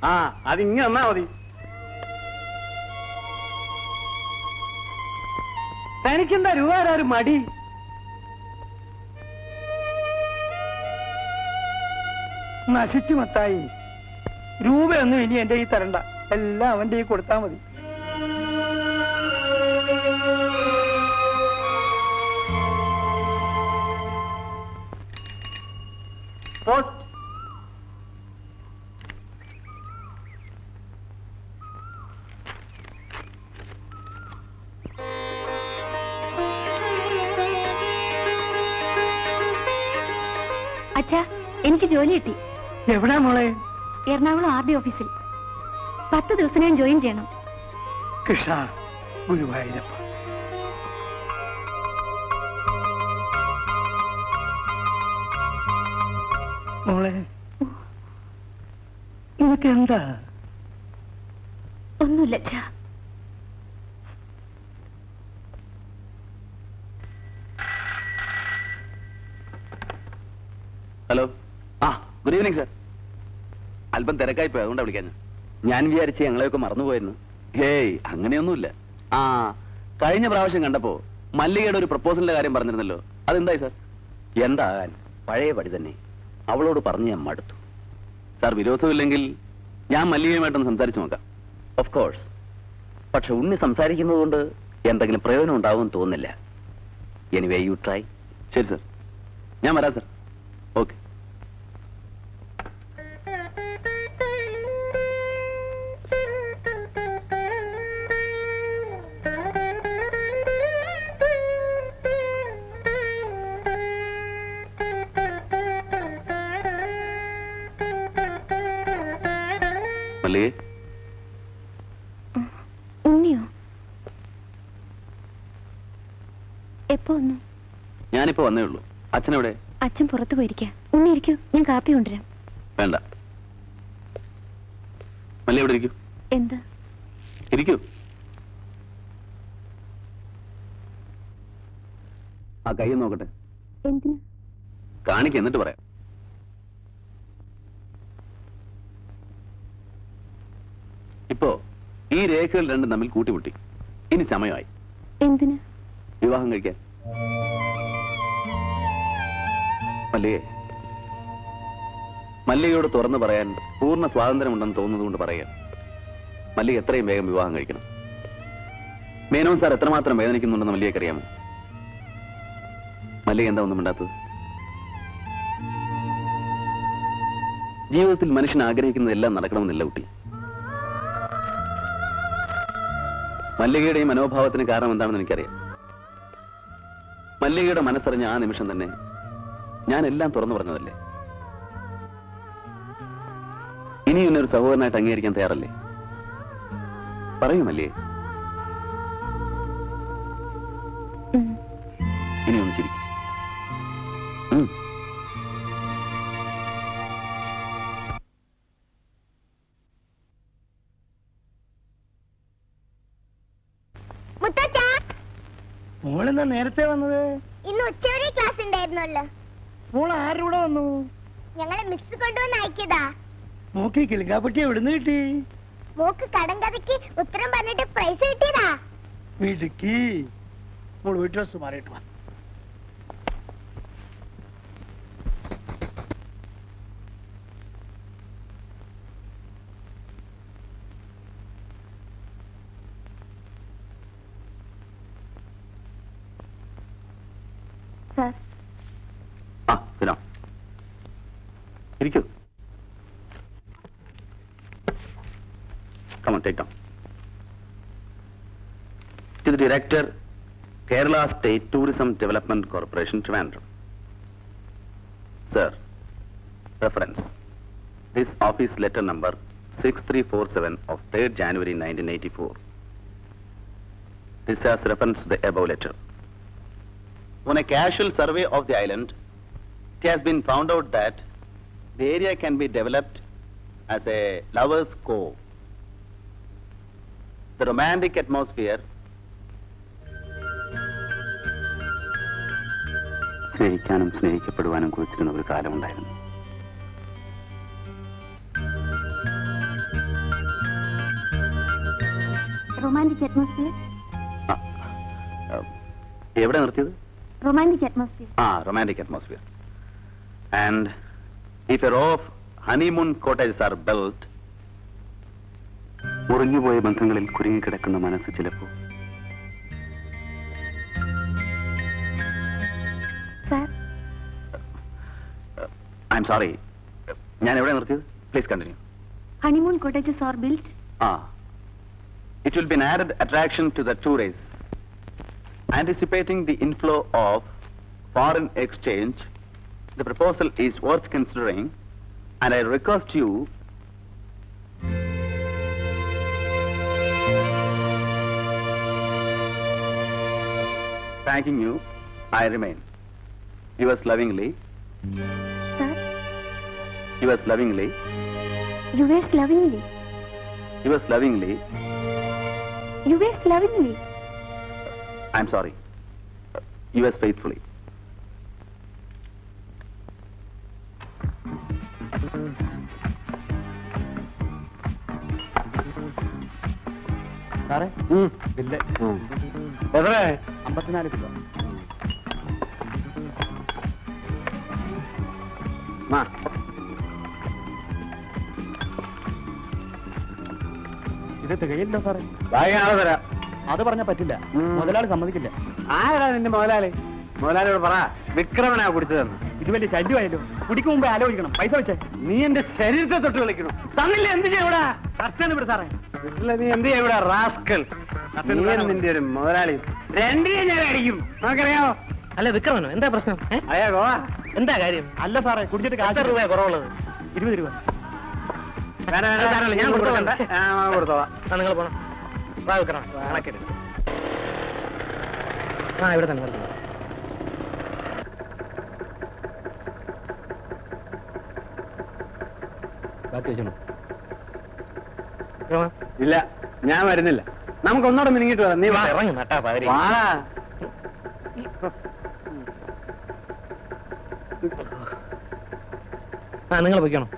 ആ അതിങ്ങ തന്നാ മതി. തനിക്കെന്താ രൂപ തരാൻ മടി? നശിച്ചു മത്തായി. രൂപയൊന്നും ഇനി എന്റെ ഈ തരണ്ട, എല്ലാം അവന്റെ ഈ കൊടുത്താ മതി. പോസ്റ്റ്. അച്ഛാ, എനിക്ക് ജോലി കിട്ടി. എവിടാ മോളെ? എറണാകുളം RD ഓഫീസിൽ 10 ദിവസം ഞാൻ ജോയിൻ ചെയ്യണം. കൃഷ്ണ ഗുരുവായൂരപ്പ. മോളെ, ഇതൊക്കെ എന്താ? ഒന്നുമില്ല അച്ഛാ. ഹലോ. Good evening sir. അല്പം തിരക്കായി പോയി, അതുകൊണ്ടാണ് വിളിക്കാൻ. ഞാൻ വിചാരിച്ച് ഞങ്ങളെയൊക്കെ മറന്നുപോയിരുന്നു. ഹേയ്, അങ്ങനെയൊന്നുമില്ല. കഴിഞ്ഞ പ്രാവശ്യം കണ്ടപ്പോ മല്ലികയുടെ ഒരു പ്രപ്പോസലിന്റെ കാര്യം പറഞ്ഞിരുന്നല്ലോ, അതെന്തായി സാർ? എന്താകാൻ, പഴയ പടി തന്നെ. അവളോട് പറഞ്ഞ് ഞാൻ മടുത്തു. സാർ വിരോധമില്ലെങ്കിൽ ഞാൻ മല്ലികയുമായിട്ടൊന്ന് സംസാരിച്ചു നോക്കാം. Of course. പക്ഷെ ഉണ്ണി സംസാരിക്കുന്നത് കൊണ്ട് എന്തെങ്കിലും പ്രയോജനം ഉണ്ടാവുമെന്ന് തോന്നുന്നില്ല. Anyway you try. ശരി സാർ, ഞാൻ വരാം സാർ. ഓക്കെ. മല്ലികേ. ഉണ്ണിയോ? എപ്പോ വന്നു? ഞാനിപ്പോ വന്നേ ഉള്ളൂ. അച്ഛനെവിടെ? അച്ഛൻ പുറത്തു പോയിരിക്കാം. ഉണ്ണി ഇരിക്കൂ, ഞാൻ കാപ്പി കൊണ്ടുവരാം. വേണ്ട, മല്ലി എവിടെ ഇരിക്കൂ. എന്താ? ഇരിക്കൂ. ആ കൈ നോക്കട്ടെ. എന്തിനാ? കാണിക്ക, എന്നിട്ട് പറയാം. ഇപ്പോ ഈ രേഖകൾ രണ്ടും തമ്മിൽ കൂട്ടിമുട്ടി. ഇനി സമയമായി. എന്തിനാ? വിവാഹം കഴിക്കാൻ. മല്ലികയെ, മല്ലികയോട് തുറന്നു പറയാൻ പൂർണ്ണ സ്വാതന്ത്ര്യമുണ്ടെന്ന് തോന്നുന്നതുകൊണ്ട് പറയാൻ. മല്ലിക എത്രയും വേഗം വിവാഹം കഴിക്കണം. മേനോൻ സാർ എത്രമാത്രം വേദനിക്കുന്നുണ്ടെന്ന് മല്ലികയ്ക്ക് അറിയാമോ? മല്ലിക എന്താ ഒന്നും മിണ്ടാത്തത്? ജീവിതത്തിൽ മനുഷ്യൻ ആഗ്രഹിക്കുന്നതെല്ലാം നടക്കണമെന്നില്ല കുട്ടി. മല്ലികയുടെ ഈ മനോഭാവത്തിന് കാരണം എന്താണെന്ന് എനിക്കറിയാം. മല്ലികയുടെ മനസ്സറിഞ്ഞ ആ നിമിഷം തന്നെ ഞാൻ എല്ലാം തുറന്നു പറഞ്ഞതല്ലേ. ഇനി എന്നെ ഒരു സഹോദരനായിട്ട് അംഗീകരിക്കാൻ തയ്യാറല്ലേ? പറയൂ മല്ലികേ. ഇനി ഒന്ന് ചിരിക്കും. മോളെന്നാ നേരത്തെ വന്നത്? ഇന്ന് ഉച്ചവരെ ക്ലാസ് ഉണ്ടായിരുന്നല്ലോ. മോൾ ആരുടെ കൂടെ വന്നു? ഞങ്ങളെ മിസ് കൊണ്ടുവന്ന് അയക്കതാ. മോക്ക് കിളിങ്കാപ്പട്ടി എവിടുന്ന് കിട്ടി? മോക്ക് കടങ്കഥയ്ക്ക് ഉത്തരം പറഞ്ഞിട്ട് പ്രൈസ് കിട്ടിയതാ. വീട്ടിക്ക് മോൾ വീട്ടു ഡ്രസ് മാറിയിട്ട് വാ. ഇരിക്കൂ. Come on, take down. To the Director, Kerala State Tourism Development Corporation, Trivandrum. Sir, reference. This office letter number 6347 of 3rd January 1984. This has reference to the above letter. On a casual survey of the island, it has been found out that the area can be developed as a lover's cove. The romantic atmosphere, സ്നേഹിക്കാനും സ്നേഹിക്കപ്പെടുവാനും കുറിച്ചിരുന്ന ഒരു കാലമുണ്ടായിരുന്നു. Romantic atmosphere. ആ, എവിടെ നിർത്തിയത്? Romantic atmosphere. ആ, romantic atmosphere. And if a row of honeymoon cottages are built, മുറിഞ്ഞുപോയ ബന്ധങ്ങളിൽ കുരുങ്ങിക്കിടക്കുന്ന മനസ്സ് ചിലപ്പോ. സാർ, ഐ എം സോറി, ഞാൻ എവിടെ നിർത്തിയത്? Please continue. Honeymoon cottages are built. It will be an added attraction to the tourists. Anticipating the inflow of foreign exchange, the proposal is worth considering, and I request you thanking you, I remain. Yours lovingly, sir, yours lovingly, yours lovingly. yours lovingly. Yours lovingly. I'm sorry. Yours faithfully. സാറേ bill എത്ര? 54 രൂപ. ഇത് തികയില്ലോ സാറേ. നാളെ തരാം. അത് പറഞ്ഞാൽ പറ്റില്ല, മുതലാളി സമ്മതിക്കില്ല. ആരാ നിന്റെ മുതലാളി? മുതലാളിയോട് പറ വിക്രമനാ കുടിച്ചതെന്ന്. ഇത് വലിയ ശല്യമായല്ലോ. കുടിക്കും മുമ്പേ ആലോചിക്കണം. പൈസ വെച്ചേ. നീ എന്റെ ശരീരത്തെ തൊട്ട് കളിക്കണം. തന്നില്ല എന്ത് ചെയ്യൂടാ? കർട്ടൻ ഇവിടെ സാറേ. വീട്ടിലെ നീ എന്ത് ചെയ്യൂടാ റാസ്കൽ? നിന്റെ ഒരു മുതലാളി രണ്ടിനെ ഞാൻ അടിക്കും. നമുക്കറിയാമോ? അല്ല വിക്രമനോ, എന്താ പ്രശ്നം? അയ്യാ ഗോവാ എന്താ കാര്യം? അല്ല സാറേ, കുടിച്ചിട്ട് എത്ര രൂപ കുറവുള്ളത്? 20 രൂപ. ഞാൻ കൊടുത്തോളാം. നിങ്ങൾ പോണം. വാ വിക്രമൻ, കണക്കെടുത്ത്. ആ ഇവിടെ തന്നെ നിർത്തുന്നു. ബാക്കി വെച്ചോളൂ. ഇല്ല, ഞാൻ വരുന്നില്ല. നമുക്ക് ഒന്നോടെ മിനിങ്ങിട്ട് വരാം. നീ വാ. ഇറങ്ങും നട്ടാ പകരി. വാടാ. ആ നിങ്ങൾ പോയിക്കണം.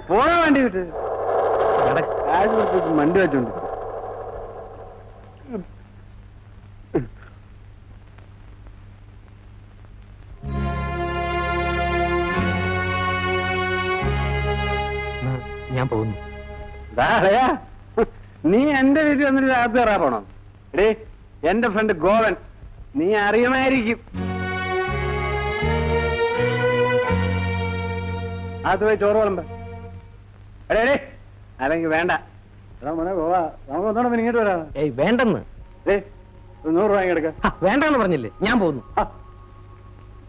പോകാൻ വേണ്ടി വിട്ട് കാശ് കൊടുത്ത് മണ്ടി വെച്ചോണ്ട്. ഞാൻ പോകുന്നു. നീ എന്റെ വീട്ടിൽ വന്നിട്ട് അകത്ത് കയറാ പോണോ? എടേ, എന്റെ ഫ്രണ്ട് ഗോവൻ നീ അറിയുമായിരിക്കും. അത് പോയി ചോറ് വിളമ്പ. എടേ അല്ലെങ്കിൽ വേണ്ട. പോവാ, നമുക്ക് ഒന്നോടെ പിന്നെ ഇങ്ങോട്ട് വരാം. ഏയ് വേണ്ടെന്ന്. 100 രൂപ എടുക്ക. വേണ്ടെന്ന് പറഞ്ഞില്ലേ, ഞാൻ പോകുന്നു.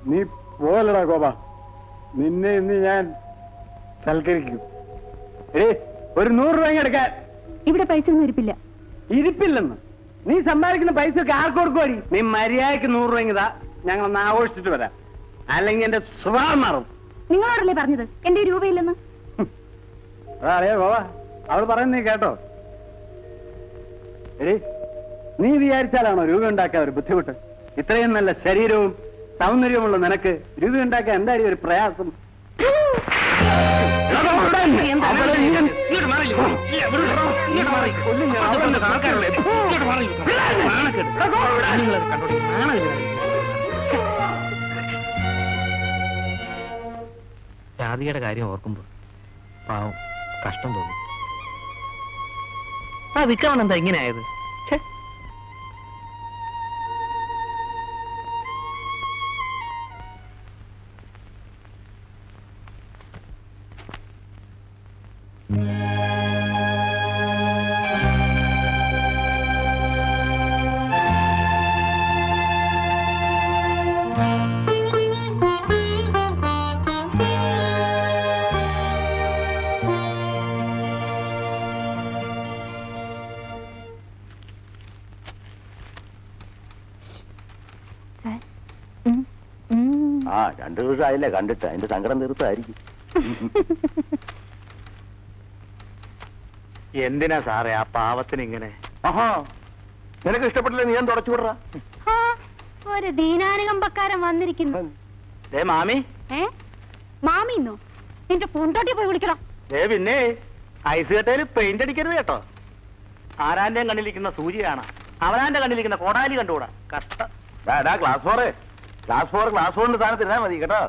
നീ പോവല്ലടാ ഗോപ, നിന്നെ ഇന്ന് ഞാൻ സൽക്കരിക്കും. ഒരു 100 രൂപ എടുക്കാൻ. ഇവിടെ പൈസ ഒന്നും ഇരിപ്പില്ല. ഇരിപ്പില്ലെന്ന്? നീ സമ്പാദിക്കുന്ന പൈസ ഒക്കെ ആർക്ക് കൊടുക്കുവാടി? നീ മര്യാദക്ക് 100 രൂപ ഇതാ, ഞങ്ങളൊന്ന് ആഘോഷിച്ചിട്ട് വരാം. അല്ലെങ്കിൽ എന്റെ സ്വഭാവം മാറും. നിങ്ങളോടല്ലേ പറഞ്ഞത് എന്റെ രൂപയില്ലെന്ന്? അതറിയാ ഗോവ, അവൾ പറയുന്നത് നീ കേട്ടോ? നീ വിചാരിച്ചാലാണോ രൂപ ഉണ്ടാക്കാൻ ഒരു ബുദ്ധിമുട്ട്? ഇത്രയും നല്ല ശരീരവും സൗന്ദര്യമുള്ള നിനക്ക് രൂപ ഉണ്ടാക്കാൻ എന്തായാലും ഒരു പ്രയാസം. രാധികയുടെ കാര്യം ഓർക്കുമ്പോ പാവം കഷ്ടം തോന്നും. ആ വിക്രമൻ എന്താ ഇങ്ങനെ ആയത്? ആ 2 ദിവസമായില്ലേ കണ്ടിട്ട്, അതിന്റെ സങ്കടം തീർത്തായിരിക്കും. എന്തിനാ സാറേ ആ പാവത്തിന് ഇങ്ങനെ? ആഹാ, നിനക്ക് ഇഷ്ടപ്പെട്ടില്ല, നീ ഞാൻ തുടച്ചു വിടറാ. ഒരു ദീനാനുകമ്പക്കാരൻ വന്നിരിക്കുന്നു. മാമി മാമിന്നോ? നിന്റെ പൊണ്ടോട്ടി പോയി വിളിക്കണം. പിന്നെ ഐസ് കട്ടയിൽ പെയിന്റ് അടിക്കരുത് കേട്ടോ. ആരാന്റെയും കണ്ണിലിരിക്കുന്ന സൂചിയാണ്, അവനാന്റെ കണ്ണിലിരിക്കുന്ന കോടാലി കണ്ടുകൂടാ. കഷ്ടം. ക്ലാസ് 4 ക്ലാസ് 4 സ്ഥാനത്ത് ഇരുന്നാ മതി കേട്ടോ.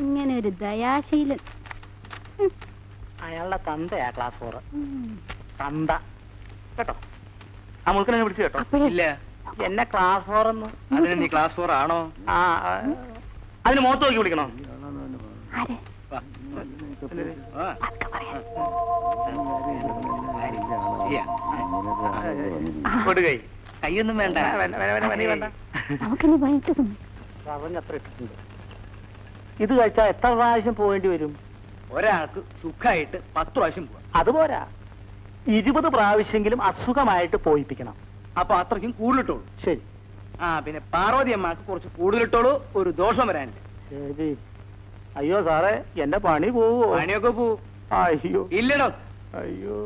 ഇങ്ങനെ ഒരു ദയാശീലൻ. അയാളുടെ തന്തയാ ക്ലാസ് 4. തന്ത കേട്ടോ. ആ മുഴുക്കനെ വിളിച്ചു കേട്ടോ. ഇല്ല. എന്നെ ക്ലാസ് 4 എന്ന്. അതിന് നീ ക്ലാസ് 4 ആണോ? ആ അതിന് മുഖത്ത് നോക്കി വിളിക്കണോ? ആര്? കൊടുകൈ കൈയൊന്നും വേണ്ട. വേണ്ട. നമുക്കിനി വൈകിട്ട് തിന്നു. പറഞ്ഞത്ര ഇട്ടിട്ടുണ്ട്. ഇത് കഴിച്ചാൽ എത്ര പ്രാവശ്യം പോവേണ്ടി വരും? ഒരാൾക്ക് സുഖമായിട്ട് 10 പ്രാവശ്യം പോവാം. അതുപോരാ, 20 പ്രാവശ്യെങ്കിലും അസുഖമായിട്ട് പോയിപ്പിക്കണം. അപ്പൊ അത്രയ്ക്കും കൂടുതലിട്ടോളൂ. ശരി. പിന്നെ പാർവതി അമ്മക്ക് കുറച്ച് കൂടുതലിട്ടോളൂ, ഒരു ദോഷം വരാനില്ല. ശരി. അയ്യോ സാറേ, എന്റെ പണി പോവോ? പണിയൊക്കെ പോവും. അയ്യോ ഇല്ലടോ. അയ്യോ.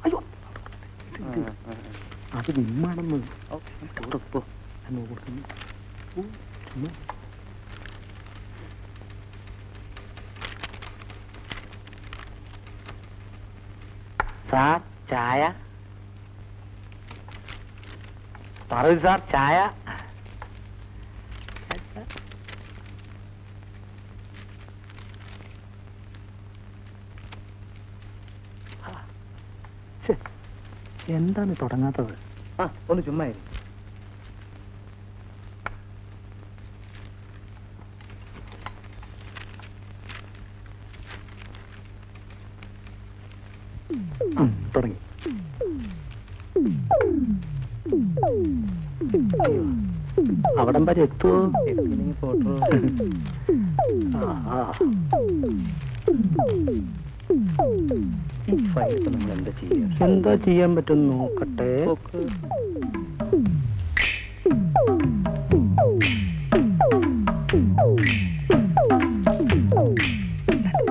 അയ്യോ അത് നിമ്മാണെന്ന് കൊടുക്കോ എന്ന് കൊടുക്കുന്നു. സാർ ചായ. പറയൂ സാർ, ചായ. എന്താണ് തുടങ്ങാത്തത്? ഒന്ന് ചുമ്മാ ഇരി. തുടങ്ങി. അവിടം വരെ എത്തുമോ? ഫോട്ടോ നമ്മൾ എന്താ ചെയ്യാ? എന്താ ചെയ്യാൻ പറ്റും നോക്കട്ടെ.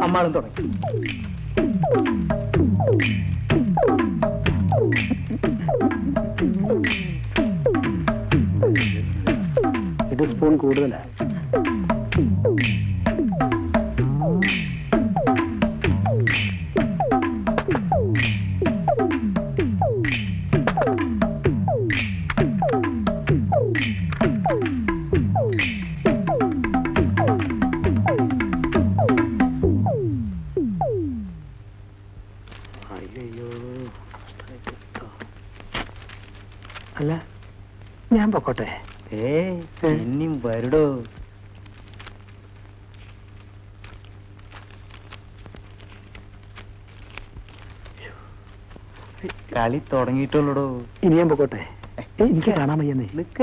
അമ്മാളും തുടങ്ങി. ഇത് സ്പൂൺ കൂടുതലാ. അയ്യോ, അല്ല ഞാൻ പൊക്കോട്ടെ? ഇനിയും വരടോ. കളി തുടങ്ങിയിട്ടുള്ളടോ. ഇനി ഞാൻ പൊക്കോട്ടെ? എനിക്ക് കാണാൻ വയ്യെന്നേ. നിക്ക.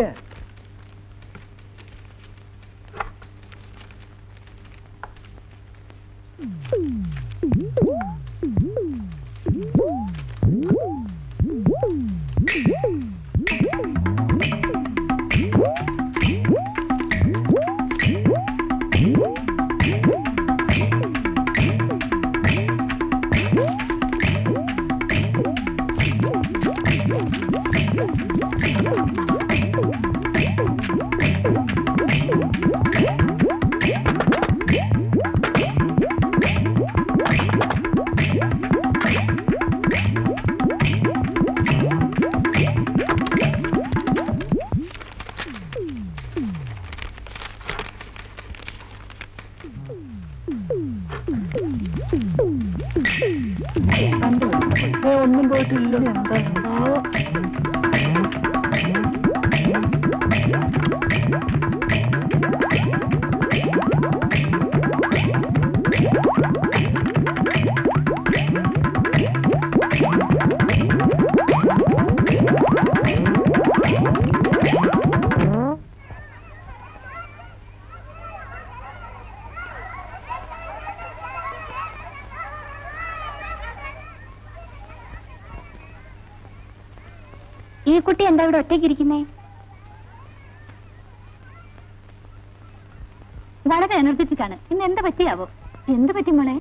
ഒന്നും പോയിട്ടില്ല. ഈ കുട്ടി എന്താ ഇവിടെ ഒറ്റയ്ക്കിരിക്കുന്നേ? വളരെ എനർജറ്റിക്കാണ്. ഇന്ന് എന്താ പറ്റിയാവോ? എന്ത് പറ്റി മോളെ?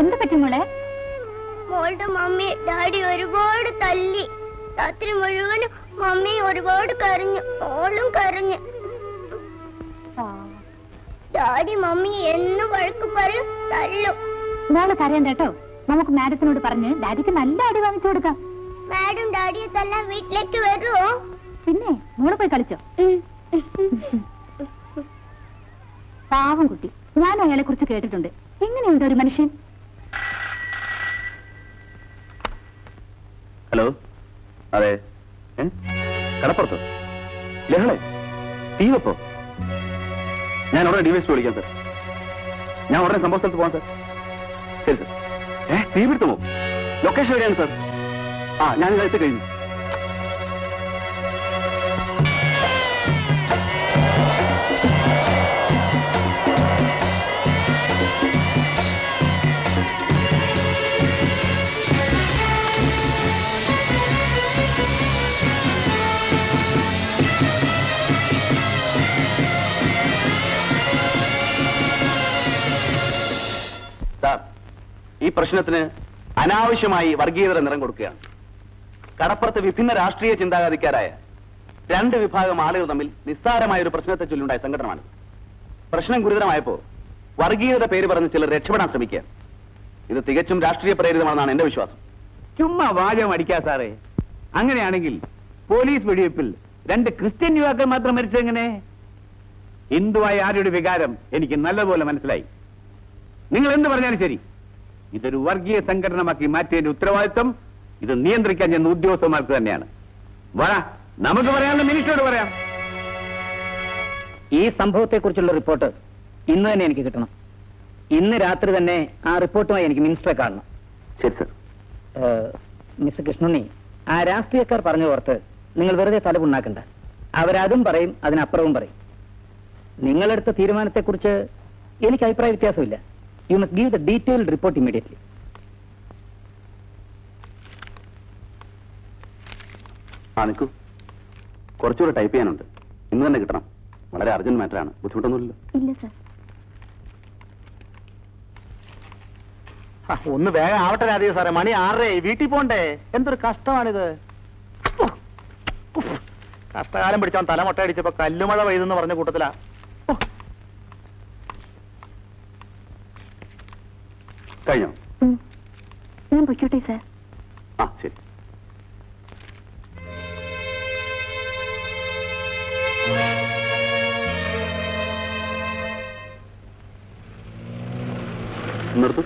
എന്ത് പറ്റി മോളെ? മോളുടെ മമ്മി ഡാഡി ഒരുപാട് തല്ലി. രാത്രി മുഴുവനും മമ്മി ഒരുപാട് കരഞ്ഞു, ഓളും കരഞ്ഞു. ഡാഡി മമ്മി എന്നും വഴക്ക് പറയും, തല്ലും. ഇയാള് കരയണ്ട കേട്ടോ. നമുക്ക് മാഡത്തിനോട് പറഞ്ഞ് ഡാഡിക്ക് നല്ല അടി വാങ്ങിച്ചു കൊടുക്കാം. മാഡം ഡാഡിയെ തല്ലാൻ വീട്ടിലേക്ക് വരുമോ? പിന്നെ മോള് പോയി കളിച്ചോ. പാവം കുട്ടി. ഞാനും അയാളെ കുറിച്ച് കേട്ടിട്ടുണ്ട്. എങ്ങനെയുണ്ട് ഒരു മനുഷ്യൻ? ഹലോ, അതെ. കടപ്പുറത്ത് ലഹളെ തീവപ്പോ? ഞാൻ ഉടനെ ഡിവൈസ് വിളിക്കാം സാർ. ഞാൻ ഉടനെ സംഭവ സ്ഥലത്ത് പോകാം സാർ. ശരി സാർ. തീ പിടുത്തമോ? ലൊക്കേഷൻ എവിടെയാണ് സാർ? ഞാൻ എത്തി കഴിഞ്ഞു. സാർ, ഈ പ്രശ്നത്തിന് അനാവശ്യമായി വർഗീയതര നിറം കൊടുക്കുകയാണ്. കടപ്പുറത്ത് വിഭിന്ന രാഷ്ട്രീയ ചിന്താഗതിക്കാരായ രണ്ട് വിഭാഗം ആളുകൾ തമ്മിൽ നിസ്സാരമായ ഒരു പ്രശ്നത്തെ ചൊല്ലുണ്ടായ സംഘടനമാണ്. പ്രശ്നം ഗുരുതരമായപ്പോ വർഗീയതയുടെ പേര് പറഞ്ഞ് ചിലർ രക്ഷപ്പെടാൻ ശ്രമിക്കുക. ഇത് തികച്ചും രാഷ്ട്രീയ പ്രേരിതമാണെന്നാണ് എന്റെ വിശ്വാസം. ചുമ്മാ വാചകം അടിക്കാ സാറേ. അങ്ങനെയാണെങ്കിൽ പോലീസ് വെടിവെപ്പിൽ 2 ക്രിസ്ത്യൻ യുവാക്കൾ മാത്രം മരിച്ചെങ്ങനെ? ഹിന്ദുവായ ആരുടെ വികാരം എനിക്ക് നല്ലപോലെ മനസ്സിലായി. നിങ്ങൾ എന്ത് പറഞ്ഞാലും ശരി, ഇതൊരു വർഗീയ സംഘടനമാക്കി മാറ്റിയതിന്റെ ഉത്തരവാദിത്വം ഇത് നിയന്ത്രിക്കാൻ ചെന്ന ഉദ്യോഗസ്ഥന്മാർക്ക് തന്നെയാണ്. വാ, നമുക്ക് പറയാനുള്ള മിനിസ്റ്ററോട് പറയാം. ഈ സംഭവത്തെക്കുറിച്ചുള്ള റിപ്പോർട്ട് ഇന്ന് തന്നെ എനിക്ക് കിട്ടണം. ഇന്ന് രാത്രി തന്നെ ആ റിപ്പോർട്ടുമായി എനിക്ക് മിനിസ്റ്ററെ കാണണം. ശരി സർ. മിസ്റ്റർ കൃഷ്ണുണ്ണി, ആ രാഷ്ട്രീയക്കാർ പറഞ്ഞു ഓർത്ത് നിങ്ങൾ വെറുതെ തലപുണ്ണാക്കണ്ട. അവരതും പറയും, അതിനപ്പുറവും പറയും. നിങ്ങളെടുത്ത തീരുമാനത്തെക്കുറിച്ച് എനിക്ക് അഭിപ്രായ വ്യത്യാസമില്ല. You must give the detailed report immediately. നിൽക്കൂ, കുറച്ചുകൂടെ ടൈപ്പ് ചെയ്യാനുണ്ട്. ഇന്ന് തന്നെ കിട്ടണം. വളരെ അർജന്റ് മാറ്ററാണ്. ബുദ്ധിമുട്ടൊന്നുമില്ലല്ലോ? ഇല്ല സർ. ഒന്ന് വേഗം ആവട്ടെ രാധിക സാറേ. മണി 6 വീട്ടിൽ പോണ്ടേ? എന്തൊരു കഷ്ടമാണിത്. കഷ്ടകാലം പിടിച്ചവൻ തലമുട്ട അടിച്ചപ്പോ കല്ലുമഴ പെയ്തെന്ന് പറഞ്ഞ കൂട്ടത്തിലാ. കഴിഞ്ഞോ? ഞാൻ പൊയ്ക്കോട്ടെ സാർ. ശരി. നിർത്തൂ.